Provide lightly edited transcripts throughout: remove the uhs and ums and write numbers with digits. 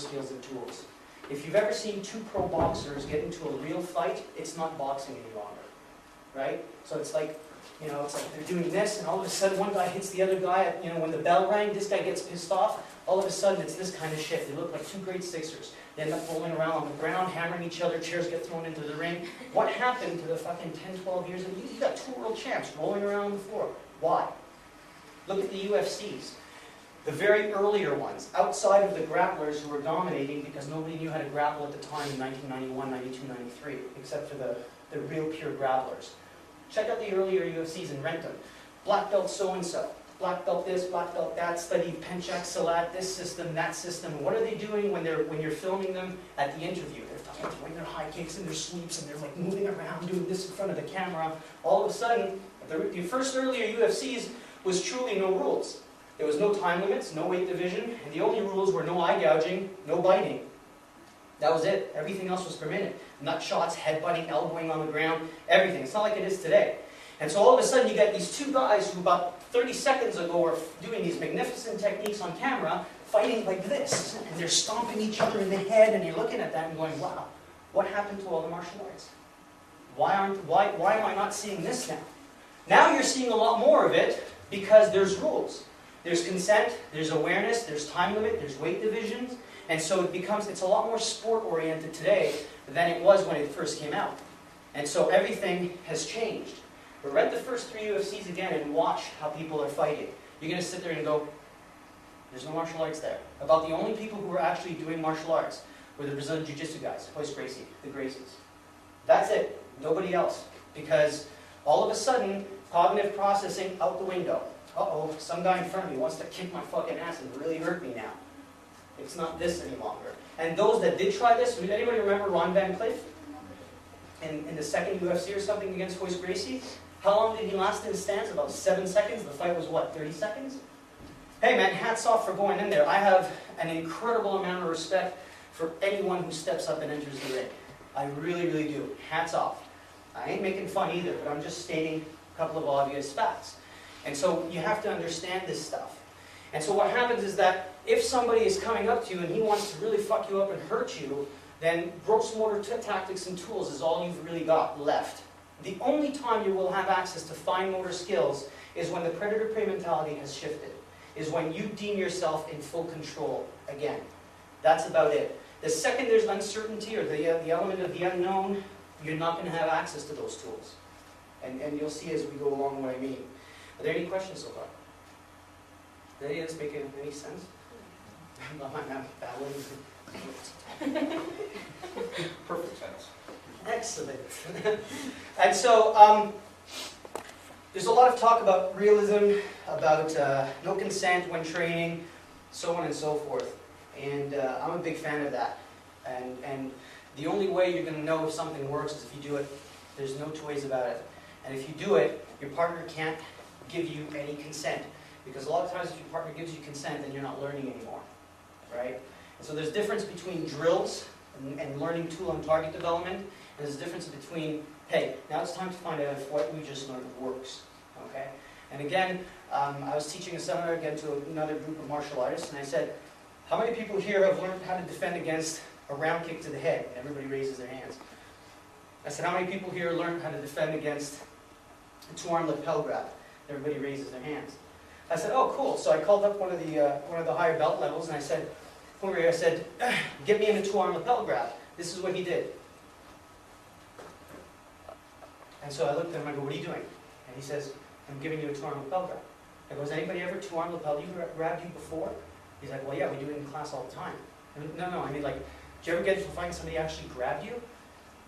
skills and tools. If you've ever seen two pro boxers get into a real fight, it's not boxing any longer, right? So it's like, you know, it's like they're doing this, and all of a sudden one guy hits the other guy. You know, when the bell rang, this guy gets pissed off. All of a sudden, it's this kind of shit. They look like two grade sixers. They end up rolling around on the ground, hammering each other. Chairs get thrown into the ring. What happened to the fucking 10, 12 years? You got two world champs rolling around on the floor. Why? Look at the UFCs. The very earlier ones, outside of the grapplers who were dominating because nobody knew how to grapple at the time in 1991, 92, 93, except for the real pure grapplers. Check out the earlier UFCs and rent them. Black belt so-and-so, black belt this, black belt that, studied Penchak, Salat, this system, that system. What are they doing when you're filming them at the interview? They're throwing their high kicks and their sweeps, and they're like moving around, doing this in front of the camera. All of a sudden, the first earlier UFCs was truly no rules. There was no time limits, no weight division, and the only rules were no eye gouging, no biting. That was it. Everything else was permitted. Nut shots, headbutting, elbowing on the ground, everything. It's not like it is today. And so all of a sudden you get these two guys who about 30 seconds ago were doing these magnificent techniques on camera, fighting like this. And they're stomping each other in the head, and you're looking at that and going, wow, what happened to all the martial arts? Why am I not seeing this now? Now you're seeing a lot more of it because there's rules. There's consent, there's awareness, there's time limit, there's weight divisions. And so it's a lot more sport-oriented today than it was when it first came out. And so everything has changed. But read the first 3 UFCs again and watch how people are fighting. You're going to sit there and go, there's no martial arts there. About the only people who were actually doing martial arts were the Brazilian Jiu-Jitsu guys, Royce Gracie, the Gracies. That's it. Nobody else. Because all of a sudden, cognitive processing out the window. Uh-oh, some guy in front of me wants to kick my fucking ass and really hurt me now. It's not this any longer. And those that did try this, did anybody remember Ron Van Cliff? In the second UFC or something against Royce Gracie? How long did he last in the stands? About 7 seconds. The fight was what, 30 seconds? Hey man, hats off for going in there. I have an incredible amount of respect for anyone who steps up and enters the ring. I really, really do. Hats off. I ain't making fun either, but I'm just stating a couple of obvious facts. And so you have to understand this stuff. And so what happens is that if somebody is coming up to you and he wants to really fuck you up and hurt you, then gross motor tactics and tools is all you've really got left. The only time you will have access to fine motor skills is when the predator-prey mentality has shifted, is when you deem yourself in full control again. That's about it. The second there's uncertainty or the element of the unknown, you're not going to have access to those tools. And you'll see as we go along what I mean. Are there any questions so far? Did any of this make any sense? I'm babbling. Perfect sense. Excellent. And so, there's a lot of talk about realism, about no consent when training, so on and so forth. And I'm a big fan of that. And the only way you're going to know if something works is if you do it. There's no two ways about it. And if you do it, your partner can't give you any consent. Because a lot of times if your partner gives you consent, then you're not learning anymore. Right? And so there's a difference between drills and learning tool and target development. And there's a difference between, hey, now it's time to find out if what we just learned works. Okay? And again, I was teaching a seminar again to another group of martial artists, and I said, how many people here have learned how to defend against a round kick to the head? Everybody raises their hands. I said, how many people here learned how to defend against a two-arm lapel grab? Everybody raises their hands. I said, oh, cool. So I called up one of the higher belt levels, and I said, over here, I said, get me in a two-arm lapel grab. This is what he did. And so I looked at him, I go, what are you doing? And he says, I'm giving you a two-arm lapel grab. I go, has anybody ever two-arm lapel grabbed you before? He's like, well, yeah, we do it in class all the time. I mean, no, I mean, like, did you ever get to find somebody actually grabbed you?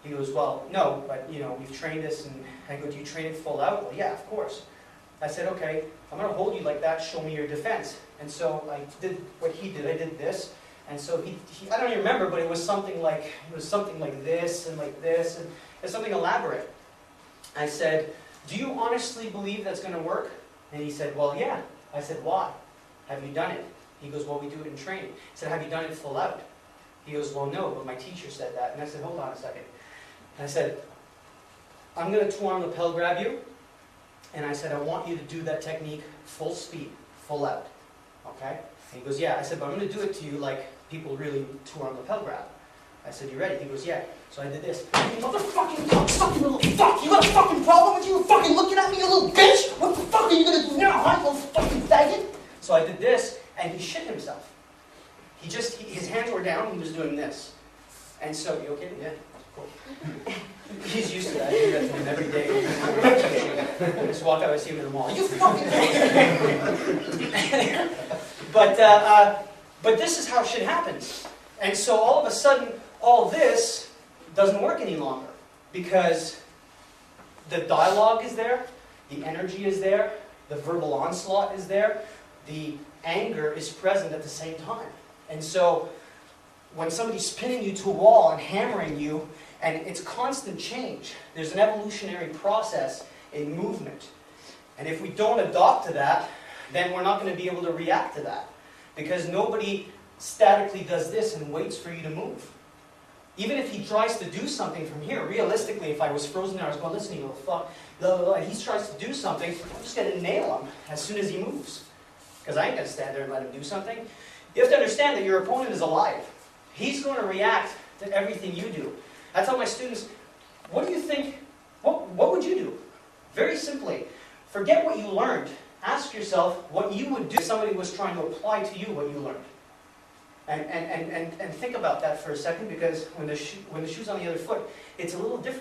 He goes, well, no, but, you know, we've trained this. And I go, do you train it full out? Well, yeah, of course. I said, okay, I'm going to hold you like that, show me your defense. And so I did what he did. I did this. And so he I don't even remember, but it was something like this, and it's something elaborate. I said, do you honestly believe that's going to work? And he said, well, yeah. I said, why? Have you done it? He goes, well, we do it in training. I said, have you done it full out? He goes, well, no, but my teacher said that. And I said, hold on a second. And I said, I'm going to two-arm lapel grab you. And I said, I want you to do that technique full speed, full out. Okay? And he goes, yeah. I said, but I'm going to do it to you like people really tore on lapel grab. I said, you ready? He goes, yeah. So I did this. You motherfucking cocksucking little fuck! You got a fucking problem with you fucking looking at me, you little bitch? What the fuck are you gonna do now, huh, you little fucking faggot? So I did this, and he shit himself. His hands were down, he was doing this. And so, you okay? Yeah, cool. He's used to that. He does it every day. I just walk out, I see him in the mall. You fucking But this is how shit happens. And so all of a sudden, all this doesn't work any longer. Because the dialogue is there, the energy is there, the verbal onslaught is there, the anger is present at the same time. And so, when somebody's pinning you to a wall and hammering you, and it's constant change, there's an evolutionary process in movement. And if we don't adopt to that, then we're not going to be able to react to that. Because nobody statically does this and waits for you to move. Even if he tries to do something from here, realistically, if I was frozen there, I was going, listen, you little fuck, blah, blah, blah, and he tries to do something, I'm just going to nail him as soon as he moves. Because I ain't going to stand there and let him do something. You have to understand that your opponent is alive. He's going to react to everything you do. I tell my students, what do you think, what would you do? Very simply, forget what you learned. Ask yourself what you would do if somebody was trying to apply to you what you learned. And think about that for a second, because when the shoe's on the other foot, it's a little different.